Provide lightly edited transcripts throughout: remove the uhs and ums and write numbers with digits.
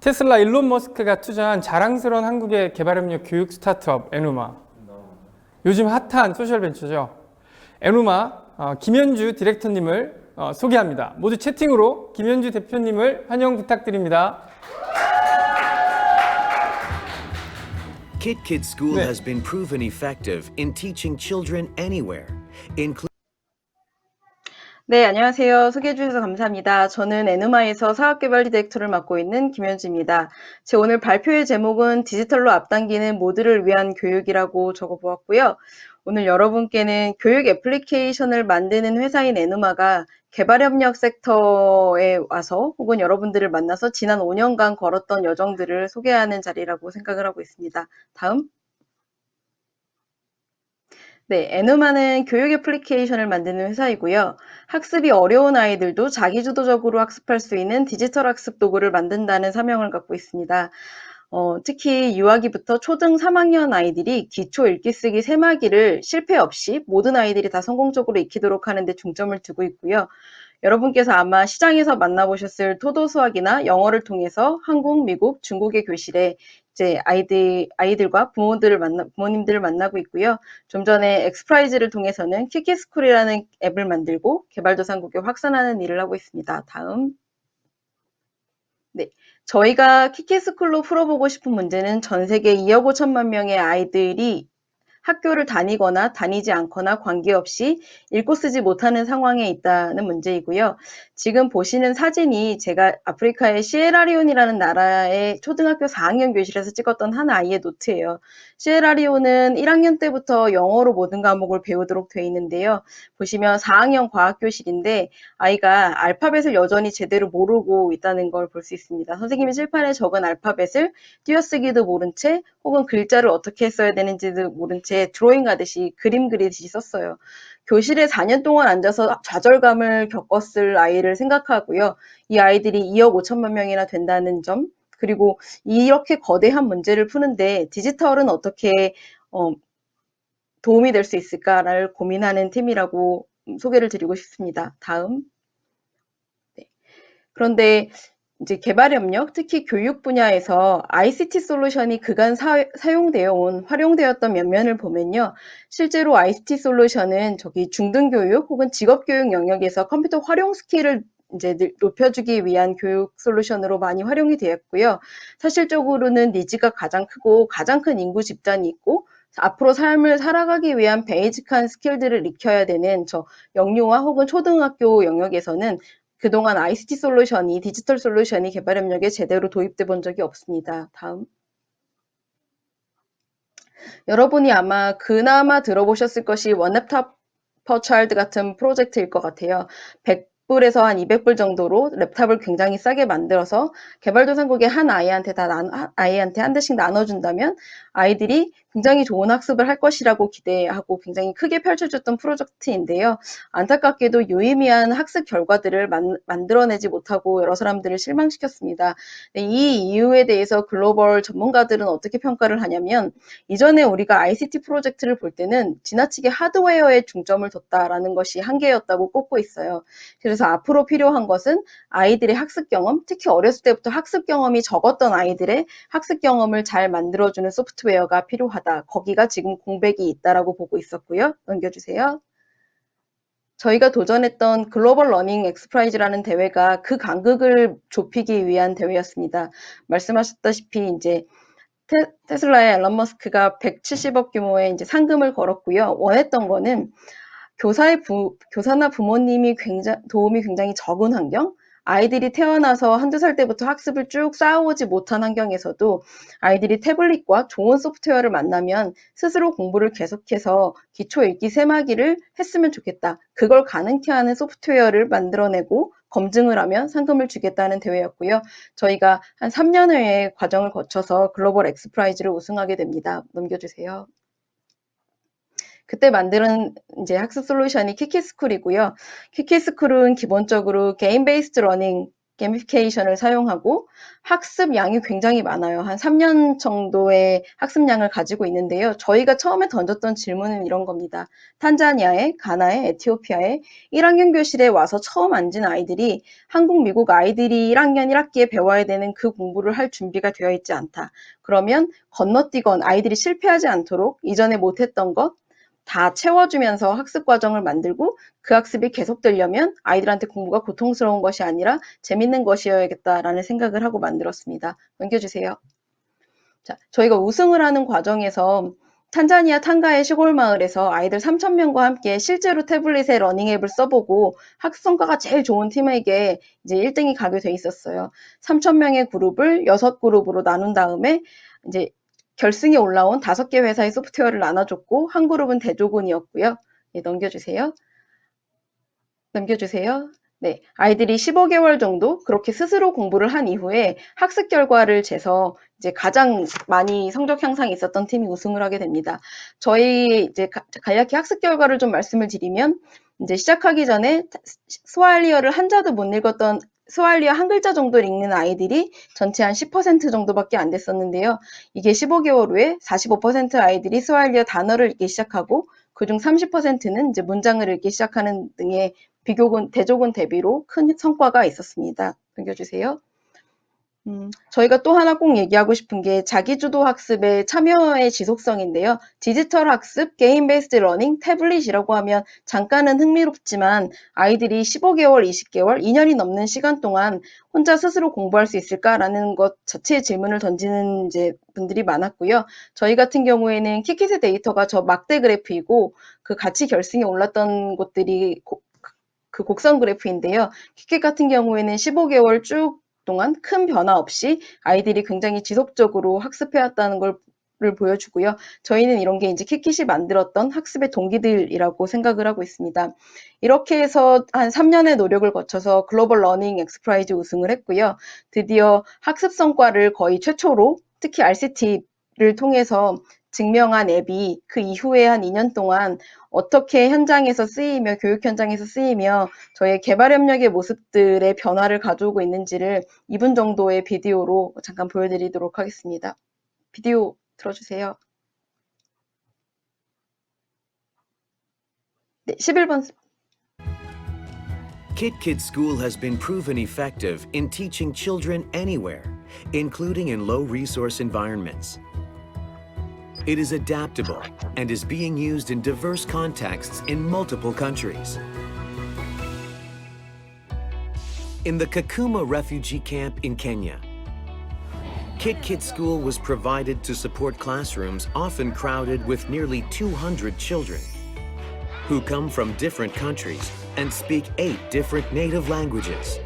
테슬라 일론 머스크가 투자한 자랑스러운 한국의 개발협력 교육 스타트업 에누마. 요즘 핫한 소셜 벤처죠. 에누마 김현주 디렉터님을 소개합니다. 모두 채팅으로 김현주 대표님을 환영 부탁드립니다. KitKit School has been proven effective in teaching children anywhere, including 네, 안녕하세요. 소개해 주셔서 감사합니다. 저는 에누마에서 사업개발 디렉터를 맡고 있는 김현주입니다. 제 오늘 발표의 제목은 디지털로 앞당기는 모두를 위한 교육이라고 적어보았고요. 오늘 여러분께는 교육 애플리케이션을 만드는 회사인 에누마가 개발협력 섹터에 와서 혹은 여러분들을 만나서 지난 5년간 걸었던 여정들을 소개하는 자리라고 생각을 하고 있습니다. 다음. 네, 에누마는 교육 애플리케이션을 만드는 회사이고요. 학습이 어려운 아이들도 자기주도적으로 학습할 수 있는 디지털 학습 도구를 만든다는 사명을 갖고 있습니다. 특히 유아기부터 초등 3학년 아이들이 기초 읽기 쓰기 세마기를 실패 없이 모든 아이들이 다 성공적으로 익히도록 하는 데 중점을 두고 있고요. 여러분께서 아마 시장에서 만나보셨을 토도 수학이나 영어를 통해서 한국, 미국, 중국의 교실에 이제 아이들과 부모님들을 만나고 있고요. 좀 전에 엑스프라이즈를 통해서는 키키스쿨이라는 앱을 만들고 개발도상국에 확산하는 일을 하고 있습니다. 다음. 네. 저희가 키키스쿨로 풀어보고 싶은 문제는 전 세계 2억 5천만 명의 아이들이 학교를 다니거나 다니지 않거나 관계없이 읽고 쓰지 못하는 상황에 있다는 문제이고요. 지금 보시는 사진이 제가 아프리카의 시에라리온이라는 나라의 초등학교 4학년 교실에서 찍었던 한 아이의 노트예요. 시에라리온은 1학년 때부터 영어로 모든 과목을 배우도록 되어 있는데요. 보시면 4학년 과학교실인데 아이가 알파벳을 여전히 제대로 모르고 있다는 걸 볼 수 있습니다. 선생님이 칠판에 적은 알파벳을 띄어쓰기도 모른 채 혹은 글자를 어떻게 써야 되는지도 모른 채 드로잉 하듯이 그림 그리듯이 썼어요. 교실에 4년 동안 앉아서 좌절감을 겪었을 아이를 생각하고요. 이 아이들이 2억 5천만 명이나 된다는 점, 그리고 이렇게 거대한 문제를 푸는데 디지털은 어떻게 도움이 될 수 있을까를 고민하는 팀이라고 소개를 드리고 싶습니다. 다음. 네. 그런데 이제 개발협력, 특히 교육 분야에서 ICT 솔루션이 그간 사용되어 온, 활용되었던 면면을 보면요. 실제로 ICT 솔루션은 중등교육 혹은 직업교육 영역에서 컴퓨터 활용 스킬을 이제 높여주기 위한 교육 솔루션으로 많이 활용이 되었고요. 사실적으로는 니즈가 가장 크고 가장 큰 인구 집단이 있고 앞으로 삶을 살아가기 위한 베이직한 스킬들을 익혀야 되는 영유아 혹은 초등학교 영역에서는 그동안 ICT 솔루션이, 디지털 솔루션이 개발협력에 제대로 도입돼 본 적이 없습니다. 다음. 여러분이 아마 그나마 들어보셨을 것이 원랩탑 퍼 차일드 같은 프로젝트일 것 같아요. 100불에서 한 200불 정도로 랩탑을 굉장히 싸게 만들어서 개발도상국의 한 아이한테 한 대씩 나눠준다면 아이들이 굉장히 좋은 학습을 할 것이라고 기대하고 굉장히 크게 펼쳐줬던 프로젝트인데요. 안타깝게도 유의미한 학습 결과들을 만들어내지 못하고 여러 사람들을 실망시켰습니다. 이 이유에 대해서 글로벌 전문가들은 어떻게 평가를 하냐면 이전에 우리가 ICT 프로젝트를 볼 때는 지나치게 하드웨어에 중점을 뒀다라는 것이 한계였다고 꼽고 있어요. 그래서 앞으로 필요한 것은 아이들의 학습 경험, 특히 어렸을 때부터 학습 경험이 적었던 아이들의 학습 경험을 잘 만들어주는 소프트웨어가 필요하다. 거기가 지금 공백이 있다라고 보고 있었고요. 넘겨주세요. 저희가 도전했던 글로벌 러닝 엑스프라이즈라는 대회가 그 간극을 좁히기 위한 대회였습니다. 말씀하셨다시피 이제 테슬라의 앨런 머스크가 170억 규모의 이제 상금을 걸었고요. 원했던 거는 교사나 부모님이 도움이 굉장히 적은 환경, 아이들이 태어나서 한두 살 때부터 학습을 쭉 쌓아오지 못한 환경에서도 아이들이 태블릿과 좋은 소프트웨어를 만나면 스스로 공부를 계속해서 기초 읽기 세마기를 했으면 좋겠다. 그걸 가능케 하는 소프트웨어를 만들어내고 검증을 하면 상금을 주겠다는 대회였고요. 저희가 한 3년여의 과정을 거쳐서 글로벌 엑스프라이즈를 우승하게 됩니다. 넘겨주세요. 그때 만드는 이제 학습 솔루션이 키키스쿨이고요. 키키스쿨은 기본적으로 게임 베이스드 러닝 게미피케이션을 사용하고 학습량이 굉장히 많아요. 한 3년 정도의 학습량을 가지고 있는데요. 저희가 처음에 던졌던 질문은 이런 겁니다. 탄자니아에, 가나에, 에티오피아에 1학년 교실에 와서 처음 앉은 아이들이 한국, 미국 아이들이 1학년 1학기에 배워야 되는 그 공부를 할 준비가 되어 있지 않다. 그러면 건너뛰건 아이들이 실패하지 않도록 이전에 못했던 것 다 채워주면서 학습 과정을 만들고 그 학습이 계속되려면 아이들한테 공부가 고통스러운 것이 아니라 재밌는 것이어야겠다라는 생각을 하고 만들었습니다. 넘겨주세요. 자, 저희가 우승을 하는 과정에서 탄자니아 탄가의 시골 마을에서 아이들 3,000명과 함께 실제로 태블릿에 러닝 앱을 써보고 학습 성과가 제일 좋은 팀에게 이제 1등이 가게 돼 있었어요. 3,000명의 그룹을 6그룹으로 나눈 다음에 이제 결승에 올라온 5개 회사의 소프트웨어를 나눠줬고 한 그룹은 대조군이었고요. 예, 넘겨주세요. 넘겨주세요. 네, 아이들이 15개월 정도 그렇게 스스로 공부를 한 이후에 학습 결과를 재서 이제 가장 많이 성적 향상이 있었던 팀이 우승을 하게 됩니다. 저희 이제 간략히 학습 결과를 좀 말씀을 드리면 이제 시작하기 전에 스와힐리어를 한자도 못 읽었던 스와힐리어 한 글자 정도를 읽는 아이들이 전체 한 10% 정도밖에 안 됐었는데요. 이게 15개월 후에 45% 아이들이 스와힐리어 단어를 읽기 시작하고 그중 30%는 이제 문장을 읽기 시작하는 등의 비교군, 대조군 대비로 큰 성과가 있었습니다. 넘겨주세요. 저희가 또 하나 꼭 얘기하고 싶은 게 자기주도 학습의 참여의 지속성인데요. 디지털 학습, 게임 베이스드 러닝, 태블릿이라고 하면 잠깐은 흥미롭지만 아이들이 15개월, 20개월, 2년이 넘는 시간 동안 혼자 스스로 공부할 수 있을까라는 것 자체의 질문을 던지는 이제 분들이 많았고요. 저희 같은 경우에는 키킷의 데이터가 저 막대 그래프이고 그 같이 결승에 올랐던 곳들이 그 곡선 그래프인데요. 키킷 같은 경우에는 15개월 쭉 동안 큰 변화 없이 아이들이 굉장히 지속적으로 학습해왔다는 걸 보여주고요. 저희는 이런 게 이제 키킷이 만들었던 학습의 동기들이라고 생각을 하고 있습니다. 이렇게 해서 한 3년의 노력을 거쳐서 글로벌 러닝 엑스프라이즈 우승을 했고요. 드디어 학습 성과를 거의 최초로 특히 RCT를 통해서 증명한 앱이 그 이후에 한 2년 동안 어떻게 현장에서 쓰이며 교육 현장에서 쓰이며 저의 개발 협력의 모습들의 변화를 가져오고 있는지를 2분 정도의 비디오로 잠깐 보여드리도록 하겠습니다. 비디오 틀어주세요. 네, 11번. KitKid School has been proven effective in teaching children anywhere, including in low-resource environments. It is adaptable and is being used in diverse contexts in multiple countries. In the Kakuma refugee camp in Kenya, KitKid School was provided to support classrooms often crowded with nearly 200 children who come from different countries and speak 8 different native languages.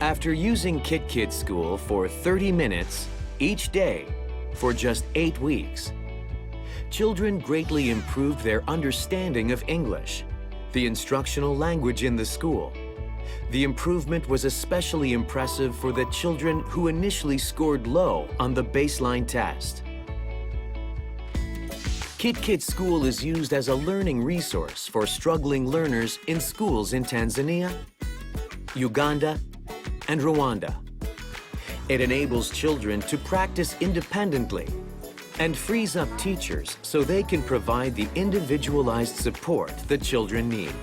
After using KitKid School for 30 minutes each day for just 8 weeks, children greatly improved their understanding of English, the instructional language in the school. The improvement was especially impressive for the children who initially scored low on the baseline test. KitKid School is used as a learning resource for struggling learners in schools in Tanzania, Uganda, and Rwanda. It enables children to practice independently and frees up teachers so they can provide the individualized support the children need.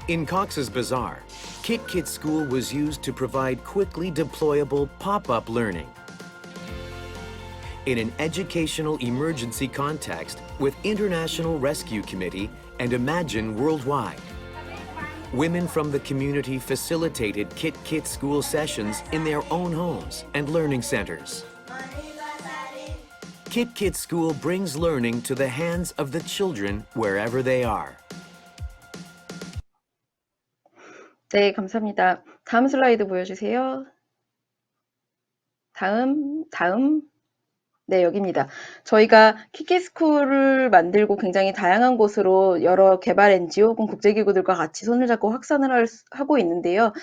In Cox's Bazar, KitKid School was used to provide quickly deployable pop-up learning. In an educational emergency context with International Rescue Committee and Imagine Worldwide, women from the community facilitated KitKid School sessions in their own homes and learning centers. KitKid School brings learning to the hands of the children wherever they are. 네, 감사합니다. 다음 슬라이드 보여주세요. 다음. 네, 여기입니다. 저희가 키키스쿨을 만들고 굉장히 다양한 곳으로 여러 개발 NGO 혹은 국제기구들과 같이 손을 잡고 확산을 하고 있는데요.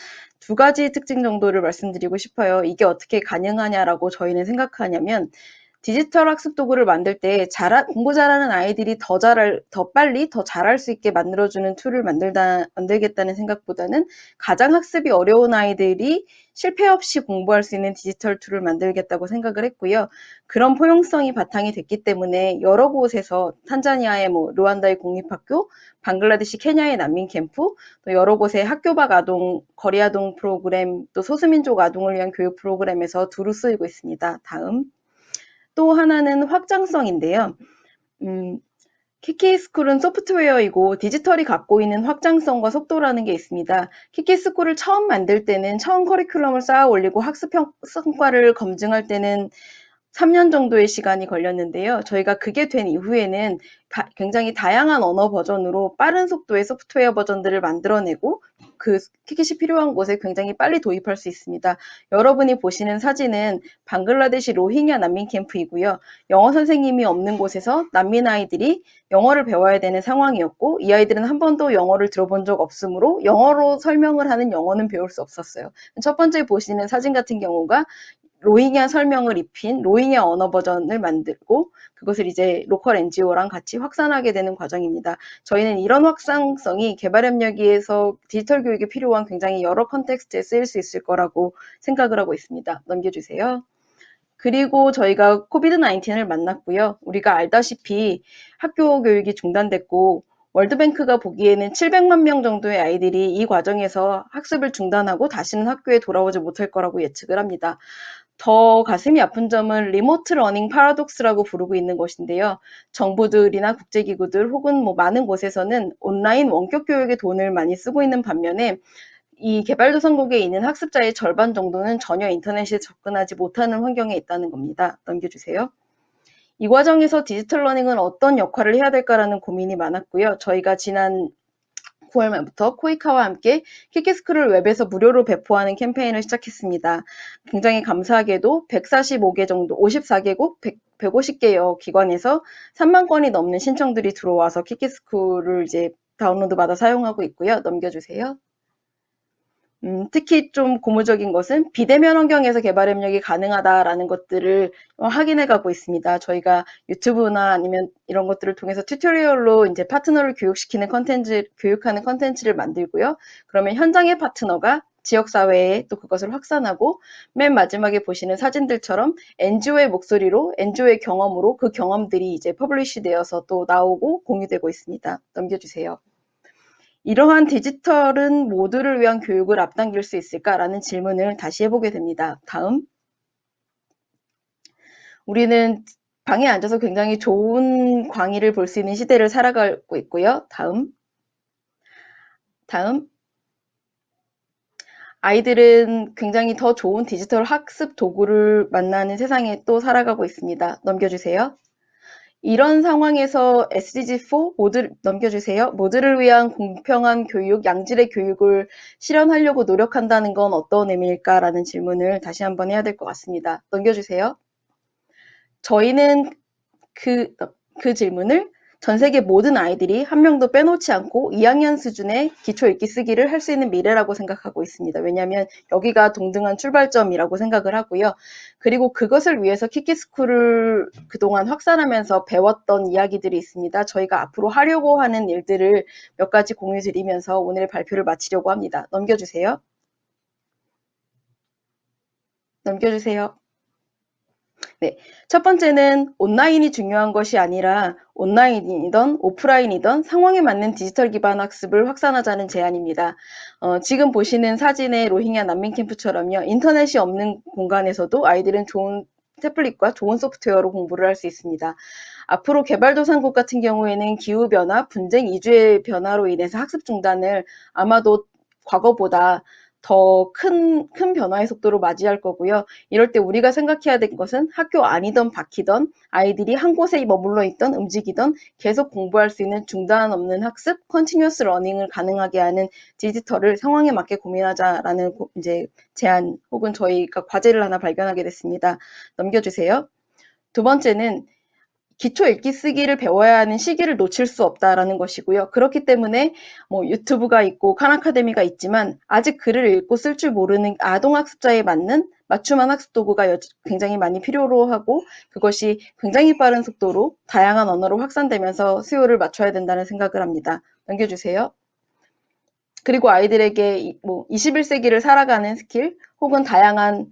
2가지 특징 정도를 말씀드리고 싶어요. 이게 어떻게 가능하냐라고 저희는 생각하냐면 디지털 학습 도구를 만들 때 공부 잘하는 아이들이 더 빨리, 더 잘할 수 있게 만들어주는 툴을 만들겠다는 생각보다는 가장 학습이 어려운 아이들이 실패 없이 공부할 수 있는 디지털 툴을 만들겠다고 생각을 했고요. 그런 포용성이 바탕이 됐기 때문에 여러 곳에서 탄자니아의 루안다의 공립학교, 방글라데시 케냐의 난민 캠프, 또 여러 곳의 학교 밖 아동, 거리 아동 프로그램, 또 소수민족 아동을 위한 교육 프로그램에서 두루 쓰이고 있습니다. 다음. 또 하나는 확장성인데요. 키키스쿨은 소프트웨어이고 디지털이 갖고 있는 확장성과 속도라는 게 있습니다. 키키스쿨을 처음 만들 때는 처음 커리큘럼을 쌓아 올리고 학습 성과를 검증할 때는 3년 정도의 시간이 걸렸는데요. 저희가 그게 된 이후에는 굉장히 다양한 언어 버전으로 빠른 속도의 소프트웨어 버전들을 만들어내고 그 키킷이 필요한 곳에 굉장히 빨리 도입할 수 있습니다. 여러분이 보시는 사진은 방글라데시 로힝야 난민 캠프이고요. 영어 선생님이 없는 곳에서 난민 아이들이 영어를 배워야 되는 상황이었고 이 아이들은 한 번도 영어를 들어본 적 없으므로 영어로 설명을 하는 영어는 배울 수 없었어요. 첫 번째 보시는 사진 같은 경우가 로힝야 설명을 입힌 로힝야 언어 버전을 만들고 그것을 이제 로컬 NGO랑 같이 확산하게 되는 과정입니다. 저희는 이런 확산성이 개발협력위에서 디지털 교육에 필요한 굉장히 여러 컨텍스트에 쓰일 수 있을 거라고 생각을 하고 있습니다. 넘겨주세요. 그리고 저희가 코비드-19을 만났고요. 우리가 알다시피 학교 교육이 중단됐고 월드뱅크가 보기에는 700만 명 정도의 아이들이 이 과정에서 학습을 중단하고 다시는 학교에 돌아오지 못할 거라고 예측을 합니다. 더 가슴이 아픈 점은 리모트 러닝 파라독스라고 부르고 있는 것인데요. 정부들이나 국제기구들 혹은 많은 곳에서는 온라인 원격 교육에 돈을 많이 쓰고 있는 반면에 이 개발도상국에 있는 학습자의 절반 정도는 전혀 인터넷에 접근하지 못하는 환경에 있다는 겁니다. 넘겨주세요. 이 과정에서 디지털 러닝은 어떤 역할을 해야 될까라는 고민이 많았고요. 저희가 지난 9월 말부터 코이카와 함께 키키스쿨을 웹에서 무료로 배포하는 캠페인을 시작했습니다. 굉장히 감사하게도 145개 정도, 54개국, 150개여 기관에서 3만 건이 넘는 신청들이 들어와서 키키스쿨을 이제 다운로드 받아 사용하고 있고요. 넘겨주세요. 특히 좀 고무적인 것은 비대면 환경에서 개발 협력이 가능하다라는 것들을 확인해 가고 있습니다. 저희가 유튜브나 아니면 이런 것들을 통해서 튜토리얼로 이제 파트너를 교육하는 컨텐츠를 만들고요. 그러면 현장의 파트너가 지역사회에 또 그것을 확산하고 맨 마지막에 보시는 사진들처럼 NGO의 목소리로, NGO의 경험으로 그 경험들이 이제 퍼블리시 되어서 또 나오고 공유되고 있습니다. 넘겨주세요. 이러한 디지털은 모두를 위한 교육을 앞당길 수 있을까라는 질문을 다시 해보게 됩니다. 다음. 우리는 방에 앉아서 굉장히 좋은 광의를 볼 수 있는 시대를 살아가고 있고요. 다음. 아이들은 굉장히 더 좋은 디지털 학습 도구를 만나는 세상에 또 살아가고 있습니다. 넘겨주세요. 이런 상황에서 SDG4 넘겨주세요. 모두를 위한 공평한 교육, 양질의 교육을 실현하려고 노력한다는 건 어떤 의미일까라는 질문을 다시 한번 해야 될 것 같습니다. 넘겨주세요. 저희는 그 질문을 전 세계 모든 아이들이 한 명도 빼놓지 않고 2학년 수준의 기초 읽기 쓰기를 할 수 있는 미래라고 생각하고 있습니다. 왜냐하면 여기가 동등한 출발점이라고 생각을 하고요. 그리고 그것을 위해서 키키스쿨을 그동안 확산하면서 배웠던 이야기들이 있습니다. 저희가 앞으로 하려고 하는 일들을 몇 가지 공유 드리면서 오늘의 발표를 마치려고 합니다. 넘겨주세요. 네, 첫 번째는 온라인이 중요한 것이 아니라 온라인이든 오프라인이든 상황에 맞는 디지털 기반 학습을 확산하자는 제안입니다. 지금 보시는 사진의 로힝야 난민 캠프처럼요. 인터넷이 없는 공간에서도 아이들은 좋은 태블릿과 좋은 소프트웨어로 공부를 할 수 있습니다. 앞으로 개발도상국 같은 경우에는 기후변화, 분쟁, 이주의 변화로 인해서 학습 중단을 아마도 과거보다 더 큰 변화의 속도로 맞이할 거고요. 이럴 때 우리가 생각해야 될 것은 학교 안이든 밖이든 아이들이 한 곳에 머물러 있던 움직이던 계속 공부할 수 있는 중단 없는 학습, 컨티뉴어스 러닝을 가능하게 하는 디지털을 상황에 맞게 고민하자라는 이제 제안 혹은 저희가 과제를 하나 발견하게 됐습니다. 넘겨주세요. 두 번째는 기초 읽기 쓰기를 배워야 하는 시기를 놓칠 수 없다라는 것이고요. 그렇기 때문에 뭐 유튜브가 있고 칸 아카데미가 있지만 아직 글을 읽고 쓸 줄 모르는 아동 학습자에 맞는 맞춤한 학습 도구가 굉장히 많이 필요로 하고 그것이 굉장히 빠른 속도로 다양한 언어로 확산되면서 수요를 맞춰야 된다는 생각을 합니다. 넘겨주세요. 그리고 아이들에게 뭐 21세기를 살아가는 스킬 혹은 다양한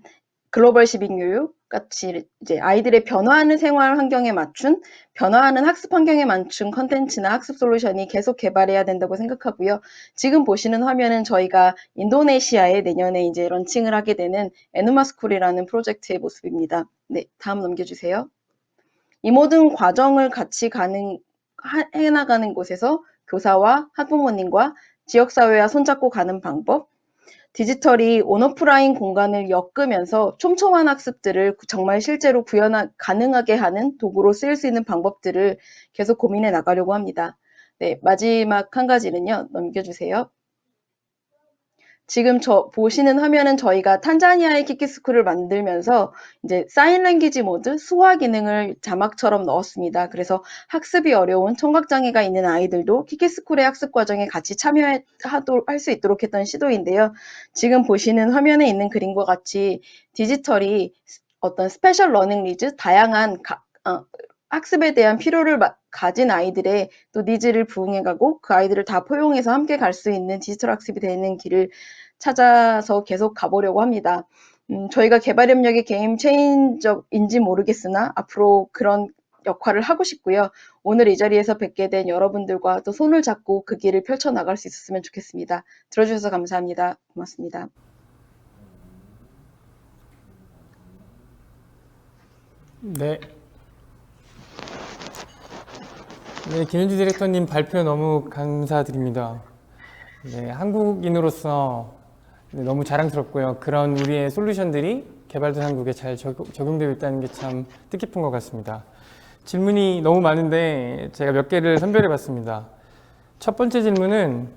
글로벌 시빙 교육 같이 이제 아이들의 변화하는 생활 환경에 맞춘 변화하는 학습 환경에 맞춘 컨텐츠나 학습 솔루션이 계속 개발해야 된다고 생각하고요. 지금 보시는 화면은 저희가 인도네시아에 내년에 이제 런칭을 하게 되는 에누마스쿨이라는 프로젝트의 모습입니다. 네, 다음 넘겨주세요. 이 모든 과정을 같이 해나가는 곳에서 교사와 학부모님과 지역사회와 손잡고 가는 방법, 디지털이 온오프라인 공간을 엮으면서 촘촘한 학습들을 정말 실제로 가능하게 하는 도구로 쓰일 수 있는 방법들을 계속 고민해 나가려고 합니다. 네, 마지막 한 가지는요. 넘겨주세요. 지금 보시는 화면은 저희가 탄자니아의 키키스쿨을 만들면서 이제 사인 랭귀지 모드 수화 기능을 자막처럼 넣었습니다. 그래서 학습이 어려운 청각장애가 있는 아이들도 키키스쿨의 학습 과정에 같이 참여할 수 있도록 했던 시도인데요. 지금 보시는 화면에 있는 그림과 같이 디지털이 어떤 스페셜 러닝 니즈, 다양한 학습에 대한 필요를 가진 아이들의 또 니즈를 부응해가고 그 아이들을 다 포용해서 함께 갈 수 있는 디지털 학습이 되는 길을 찾아서 계속 가보려고 합니다. 저희가 개발 협력의 게임 체인저인지 모르겠으나 앞으로 그런 역할을 하고 싶고요. 오늘 이 자리에서 뵙게 된 여러분들과 또 손을 잡고 그 길을 펼쳐나갈 수 있었으면 좋겠습니다. 들어주셔서 감사합니다. 고맙습니다. 네. 네, 김현주 디렉터님 발표 너무 감사드립니다. 네, 한국인으로서 너무 자랑스럽고요. 그런 우리의 솔루션들이 개발된 한국에 잘 적용되어 있다는 게 참 뜻깊은 것 같습니다. 질문이 너무 많은데 제가 몇 개를 선별해 봤습니다. 첫 번째 질문은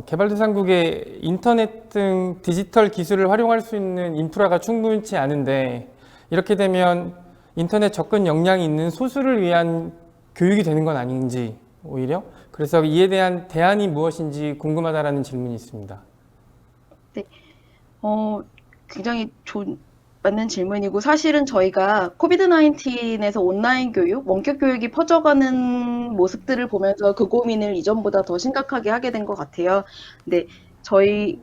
개발도상국에 인터넷 등 디지털 기술을 활용할 수 있는 인프라가 충분치 않은데 이렇게 되면 인터넷 접근 역량이 있는 소수를 위한 교육이 되는 건 아닌지 오히려 그래서 이에 대한 대안이 무엇인지 궁금하다라는 질문이 있습니다. 네, 굉장히 맞는 질문이고 사실은 저희가 코비드-19에서 온라인 교육, 원격 교육이 퍼져가는 모습들을 보면서 그 고민을 이전보다 더 심각하게 하게 된 것 같아요. 근데 저희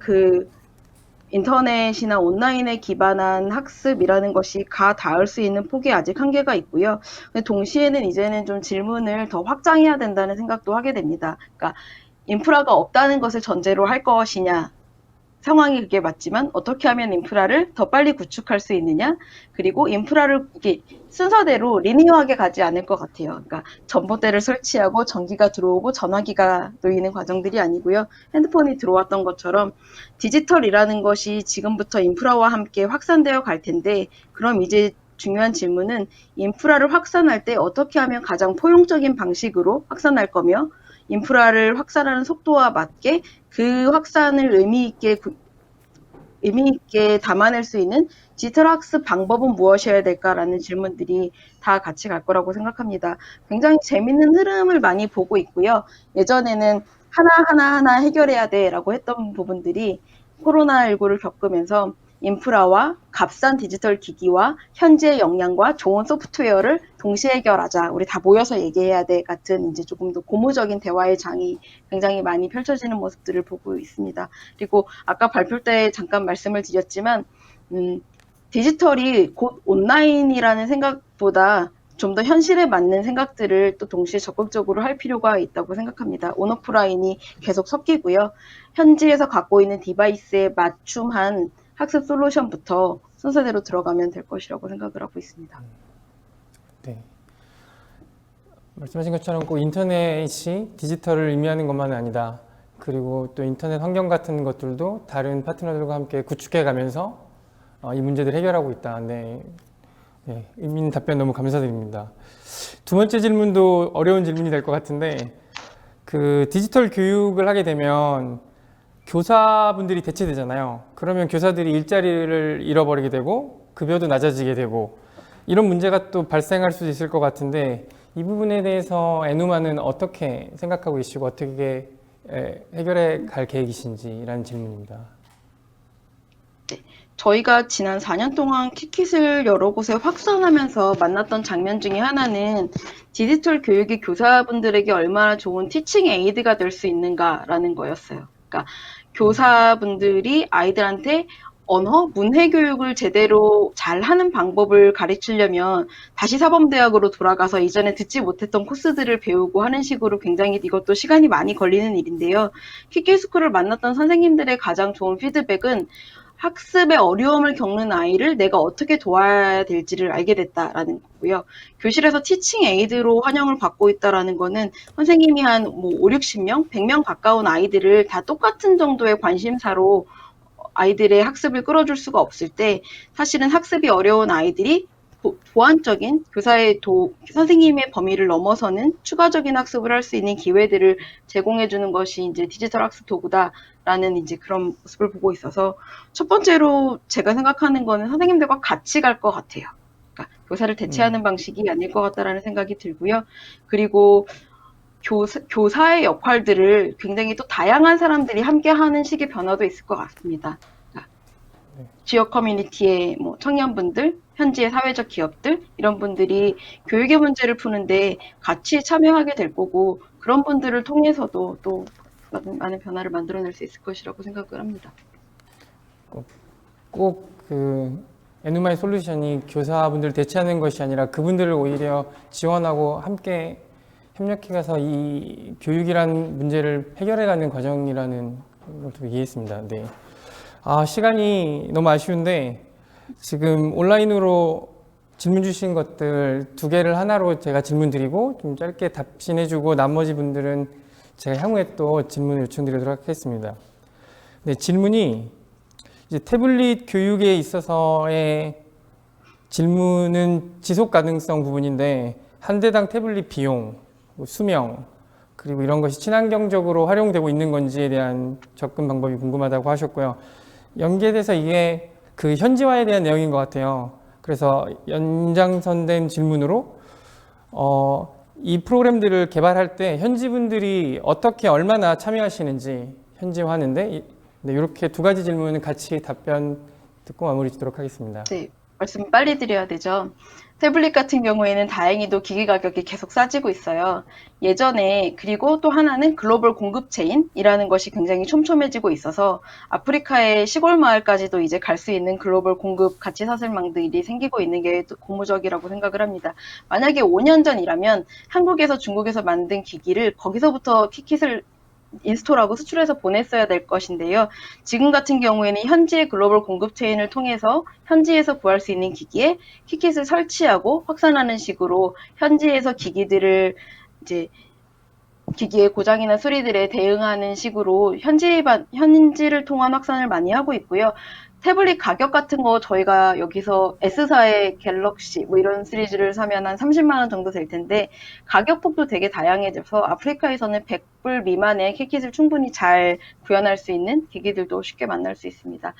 인터넷이나 온라인에 기반한 학습이라는 것이 닿을 수 있는 폭이 아직 한계가 있고요. 근데 동시에는 이제는 좀 질문을 더 확장해야 된다는 생각도 하게 됩니다. 그러니까 인프라가 없다는 것을 전제로 할 것이냐, 상황이 그게 맞지만 어떻게 하면 인프라를 더 빨리 구축할 수 있느냐 그리고 인프라를 이렇게 순서대로 리니어하게 가지 않을 것 같아요. 그러니까 전봇대를 설치하고 전기가 들어오고 전화기가 놓이는 과정들이 아니고요. 핸드폰이 들어왔던 것처럼 디지털이라는 것이 지금부터 인프라와 함께 확산되어 갈 텐데 그럼 이제 중요한 질문은 인프라를 확산할 때 어떻게 하면 가장 포용적인 방식으로 확산할 거며 인프라를 확산하는 속도와 맞게 그 확산을 의미 있게 담아낼 수 있는 디지털 학습 방법은 무엇이어야 될까라는 질문들이 다 같이 갈 거라고 생각합니다. 굉장히 재밌는 흐름을 많이 보고 있고요. 예전에는 하나 해결해야 돼라고 했던 부분들이 코로나19를 겪으면서 인프라와 값싼 디지털 기기와 현재의 역량과 좋은 소프트웨어를 동시에 해결하자. 우리 다 모여서 얘기해야 돼. 같은 이제 조금 더 고무적인 대화의 장이 굉장히 많이 펼쳐지는 모습들을 보고 있습니다. 그리고 아까 발표 때 잠깐 말씀을 드렸지만, 디지털이 곧 온라인이라는 생각보다 좀 더 현실에 맞는 생각들을 또 동시에 적극적으로 할 필요가 있다고 생각합니다. 온오프라인이 계속 섞이고요. 현지에서 갖고 있는 디바이스에 맞춤한 학습 솔루션부터 순서대로 들어가면 될 것이라고 생각을 하고 있습니다. 네. 말씀하신 것처럼 꼭 인터넷이 디지털을 의미하는 것만은 아니다. 그리고 또 인터넷 환경 같은 것들도 다른 파트너들과 함께 구축해 가면서 이 문제들을 해결하고 있다. 네. 네. 의미 있는 답변 너무 감사드립니다. 두 번째 질문도 어려운 질문이 될 것 같은데 디지털 교육을 하게 되면 교사분들이 대체되잖아요. 그러면 교사들이 일자리를 잃어버리게 되고 급여도 낮아지게 되고 이런 문제가 또 발생할 수도 있을 것 같은데 이 부분에 대해서 에누마는 어떻게 생각하고 계시고 어떻게 해결해 갈 계획이신지라는 질문입니다. 저희가 지난 4년 동안 키킷을 여러 곳에 확산하면서 만났던 장면 중에 하나는 디지털 교육이 교사분들에게 얼마나 좋은 티칭 에이드가 될 수 있는가라는 거였어요. 그러니까 교사분들이 아이들한테 언어, 문해 교육을 제대로 잘 하는 방법을 가르치려면 다시 사범대학으로 돌아가서 이전에 듣지 못했던 코스들을 배우고 하는 식으로 굉장히 이것도 시간이 많이 걸리는 일인데요. 키키스쿨을 만났던 선생님들의 가장 좋은 피드백은 학습에 어려움을 겪는 아이를 내가 어떻게 도와야 될지를 알게 됐다라는 거고요. 교실에서 티칭 에이드로 환영을 받고 있다라는 거는 선생님이 한 뭐 5, 60명, 100명 가까운 아이들을 다 똑같은 정도의 관심사로 아이들의 학습을 끌어줄 수가 없을 때 사실은 학습이 어려운 아이들이 보완적인 선생님의 범위를 넘어서는 추가적인 학습을 할 수 있는 기회들을 제공해주는 것이 이제 디지털 학습 도구다라는 이제 그런 모습을 보고 있어서 첫 번째로 제가 생각하는 거는 선생님들과 같이 갈 것 같아요. 그러니까 교사를 대체하는 방식이 아닐 것 같다라는 생각이 들고요. 그리고 교사의 역할들을 굉장히 또 다양한 사람들이 함께 하는 식의 변화도 있을 것 같습니다. 그러니까 지역 커뮤니티의 뭐 청년분들, 현지의 사회적 기업들 이런 분들이 교육의 문제를 푸는데 같이 참여하게 될 거고 그런 분들을 통해서도 또 많은 변화를 만들어낼 수 있을 것이라고 생각을 합니다. 꼭 그 에누마의 솔루션이 교사분들을 대체하는 것이 아니라 그분들을 오히려 지원하고 함께 협력해가서 이 교육이라는 문제를 해결해가는 과정이라는 것도 이해했습니다. 네. 시간이 너무 아쉬운데 지금 온라인으로 질문 주신 것들 2개를 하나로 제가 질문 드리고 좀 짧게 답신해주고 나머지 분들은 제가 향후에 또 질문을 요청드리도록 하겠습니다. 네, 질문이 이제 태블릿 교육에 있어서의 질문은 지속 가능성 부분인데 한 대당 태블릿 비용, 수명, 그리고 이런 것이 친환경적으로 활용되고 있는 건지에 대한 접근 방법이 궁금하다고 하셨고요. 연계돼서 이게 그 현지화에 대한 내용인 것 같아요. 그래서 연장선된 질문으로 이 프로그램들을 개발할 때 현지 분들이 어떻게 얼마나 참여하시는지 현지화하는데 네, 이렇게 2가지 질문은 같이 답변 듣고 마무리 짓도록 하겠습니다. 네, 말씀 빨리 드려야 되죠. 태블릿 같은 경우에는 다행히도 기기 가격이 계속 싸지고 있어요. 예전에 그리고 또 하나는 글로벌 공급 체인이라는 것이 굉장히 촘촘해지고 있어서 아프리카의 시골 마을까지도 이제 갈 수 있는 글로벌 공급 가치 사슬망들이 생기고 있는 게 고무적이라고 생각을 합니다. 만약에 5년 전이라면 한국에서 중국에서 만든 기기를 거기서부터 키킷을 인스톨하고 수출해서 보냈어야 될 것인데요. 지금 같은 경우에는 현지의 글로벌 공급 체인을 통해서 현지에서 구할 수 있는 기기에 키킷을 설치하고 확산하는 식으로 현지에서 기기들을 이제 기기의 고장이나 수리들에 대응하는 식으로 현지를 통한 확산을 많이 하고 있고요. 태블릿 가격 같은 거 저희가 여기서 S사의 갤럭시 뭐 이런 시리즈를 사면 한 30만 원 정도 될 텐데 가격폭도 되게 다양해져서 아프리카에서는 100불 미만의 키킷을 충분히 잘 구현할 수 있는 기기들도 쉽게 만날 수 있습니다.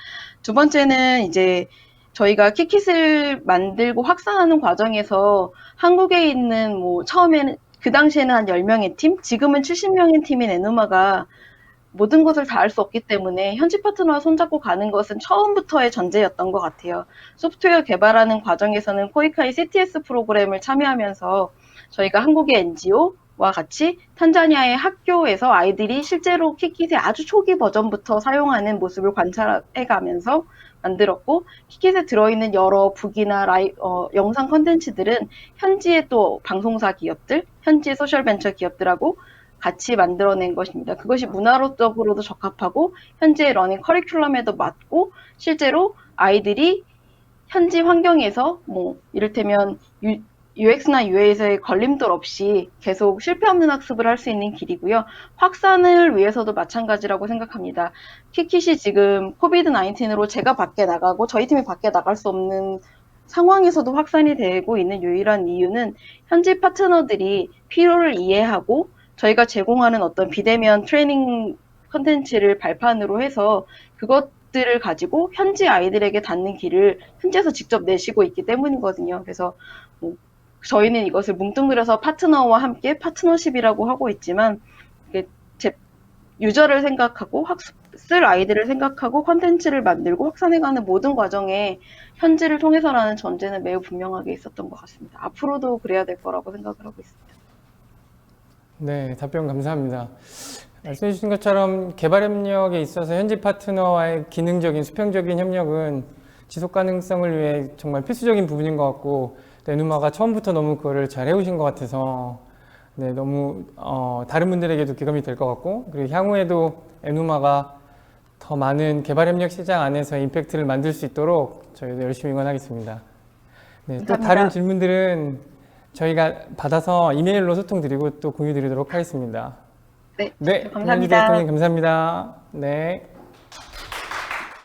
두 번째는 이제 저희가 키킷을 만들고 확산하는 과정에서 한국에 있는 뭐 처음에는 그 당시에는 한 10명의 팀, 지금은 70명의 팀인 에누마가 모든 것을 다 할 수 없기 때문에 현지 파트너와 손잡고 가는 것은 처음부터의 전제였던 것 같아요. 소프트웨어 개발하는 과정에서는 코이카이 CTS 프로그램을 참여하면서 저희가 한국의 NGO와 같이 탄자니아의 학교에서 아이들이 실제로 키킷의 아주 초기 버전부터 사용하는 모습을 관찰해가면서 만들었고 키킷에 들어있는 여러 북이나 영상 컨텐츠들은 현지의 또 방송사 기업들, 현지의 소셜벤처 기업들하고 같이 만들어낸 것입니다. 그것이 문화적으로도 적합하고 현지의 러닝 커리큘럼에도 맞고 실제로 아이들이 현지 환경에서 뭐 이를테면 UX나 UA에서의 걸림돌 없이 계속 실패 없는 학습을 할 수 있는 길이고요. 확산을 위해서도 마찬가지라고 생각합니다. 키킷이 지금 코비드-19으로 제가 밖에 나가고 저희 팀이 밖에 나갈 수 없는 상황에서도 확산이 되고 있는 유일한 이유는 현지 파트너들이 필요를 이해하고 저희가 제공하는 어떤 비대면 트레이닝 컨텐츠를 발판으로 해서 기술들을 가지고 현지 아이들에게 닿는 길을 현지에서 직접 내시고 있기 때문이거든요. 그래서 뭐 저희는 이것을 뭉뚱그려서 파트너와 함께 파트너십이라고 하고 있지만 이게 유저를 생각하고 학습을 아이들을 생각하고 콘텐츠를 만들고 확산해가는 모든 과정에 현지를 통해서라는 전제는 매우 분명하게 있었던 것 같습니다. 앞으로도 그래야 될 거라고 생각을 하고 있습니다. 네, 답변 감사합니다. 말씀해 주신 것처럼 개발 협력에 있어서 현지 파트너와의 기능적인, 수평적인 협력은 지속 가능성을 위해 정말 필수적인 부분인 것 같고, 에누마가 처음부터 너무 그거를 잘 해오신 것 같아서 네, 너무 다른 분들에게도 기감이 될 것 같고, 그리고 향후에도 에누마가 더 많은 개발 협력 시장 안에서 임팩트를 만들 수 있도록 저희도 열심히 응원하겠습니다. 네, 또 감사합니다. 다른 질문들은 저희가 받아서 이메일로 소통드리고 또 공유드리도록 하겠습니다. 네, 네, 감사합니다. 김현주 디렉터님 감사합니다. 네.